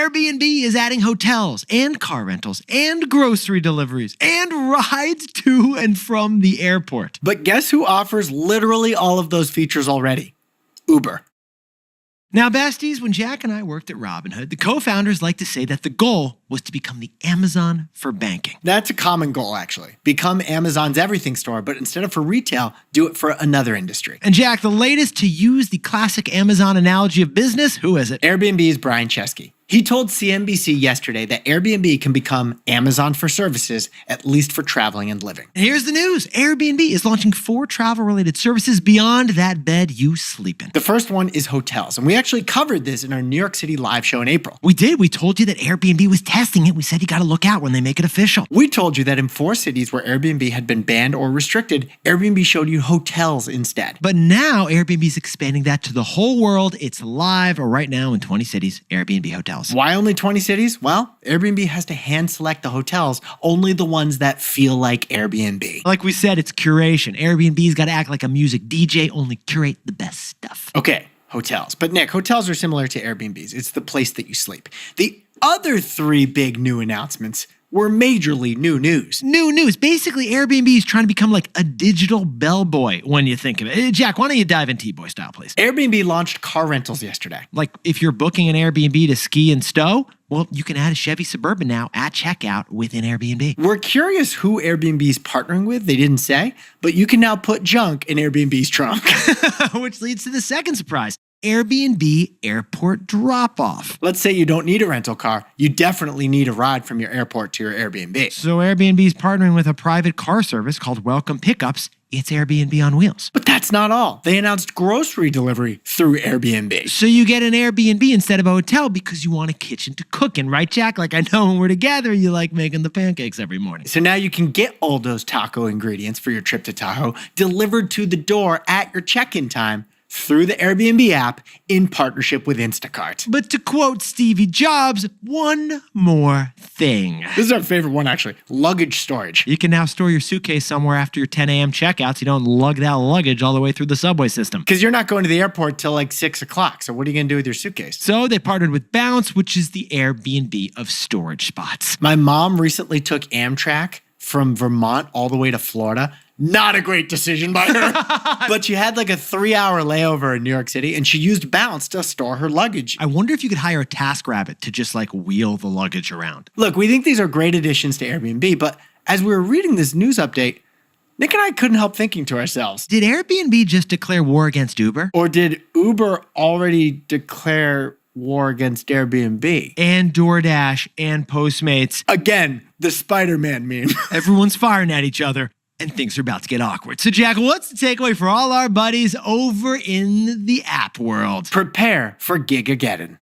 Airbnb is adding hotels and car rentals and grocery deliveries and rides to and from the airport. But guess who offers literally all of those features already? Uber. Now, besties, when Jack and I worked at Robinhood, the co-founders like to say that the goal was to become the Amazon for banking. That's a common goal, actually. Become Amazon's everything store, but instead of for retail, do it for another industry. And Jack, the latest to use the classic Amazon analogy of business, who is it? Airbnb's Brian Chesky. He told CNBC yesterday that Airbnb can become Amazon for services, at least for traveling and living. And here's the news. Airbnb is launching 4 travel-related services beyond that bed you sleep in. The first one is hotels, and we actually covered this in our New York City live show in April. We did. We told you that Airbnb was testing it. We said you got to look out when they make it official. We told you that in 4 cities where Airbnb had been banned or restricted, Airbnb showed you hotels instead. But now Airbnb is expanding that to the whole world. It's live right now in 20 cities, Airbnb hotels. Why only 20 cities? Well, Airbnb has to hand select the hotels, only the ones that feel like Airbnb. Like we said, it's curation. Airbnb's got to act like a music DJ, only curate the best stuff. Okay, hotels. But Nick, hotels are similar to Airbnbs. It's the place that you sleep. The other 3 big new announcements were majorly new news. New news. Basically, Airbnb is trying to become like a digital bellboy when you think of it. Jack, why don't you dive in T-Boy style, please? Airbnb launched car rentals yesterday. Like if you're booking an Airbnb to ski and stow, well, you can add a Chevy Suburban now at checkout within Airbnb. We're curious who Airbnb is partnering with. They didn't say, but you can now put junk in Airbnb's trunk. Which leads to the second surprise. Airbnb airport drop-off. Let's say you don't need a rental car. You definitely need a ride from your airport to your Airbnb. So Airbnb is partnering with a private car service called Welcome Pickups. It's Airbnb on wheels. But that's not all. They announced grocery delivery through Airbnb. So you get an Airbnb instead of a hotel because you want a kitchen to cook in, right, Jack? Like I know when we're together, you like making the pancakes every morning. So now you can get all those taco ingredients for your trip to Tahoe delivered to the door at your check-in time through the Airbnb app in partnership with Instacart. But to quote Stevie Jobs, one more thing. This is our favorite one, actually. Luggage storage. You can now store your suitcase somewhere after your 10 a.m. checkouts. You don't lug that luggage all the way through the subway system. Because you're not going to the airport till like 6 o'clock. So what are you going to do with your suitcase? So they partnered with Bounce, which is the Airbnb of storage spots. My mom recently took Amtrak from Vermont all the way to Florida. Not a great decision by her. But she had like a 3-hour layover in New York City and she used Bounce to store her luggage. I wonder if you could hire a TaskRabbit to just like wheel the luggage around. Look, we think these are great additions to Airbnb, but as we were reading this news update, Nick and I couldn't help thinking to ourselves, did Airbnb just declare war against Uber? Or did Uber already declare war against Airbnb? And DoorDash and Postmates. Again, the Spider-Man meme. Everyone's firing at each other. And things are about to get awkward. So, Jack, what's the takeaway for all our buddies over in the app world? Prepare for Gigageddon.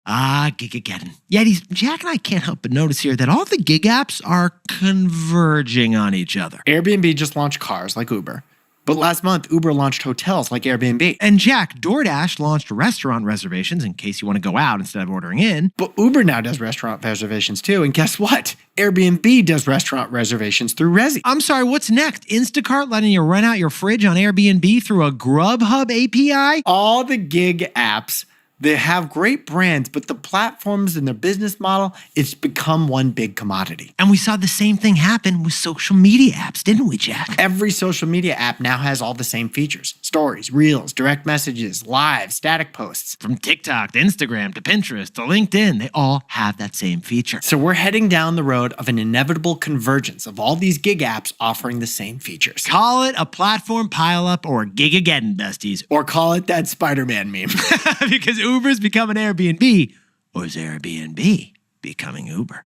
Gigageddon. Yet Jack and I can't help but notice here that all the gig apps are converging on each other. Airbnb just launched cars like Uber. But last month, Uber launched hotels like Airbnb. And Jack, DoorDash launched restaurant reservations in case you want to go out instead of ordering in. But Uber now does restaurant reservations too. And guess what? Airbnb does restaurant reservations through Resy. I'm sorry, what's next? Instacart letting you rent out your fridge on Airbnb through a Grubhub API? All the gig apps, they have great brands, but the platforms and their business model, it's become one big commodity. And we saw the same thing happen with social media apps, didn't we, Jack? Every social media app now has all the same features. Stories, Reels, direct messages, live, static posts. From TikTok to Instagram to Pinterest to LinkedIn, they all have that same feature. So we're heading down the road of an inevitable convergence of all these gig apps offering the same features. Call it a platform pileup or Gigageddon, besties. Or call it that Spider-Man meme. Because Uber's becoming Airbnb, or is Airbnb becoming Uber?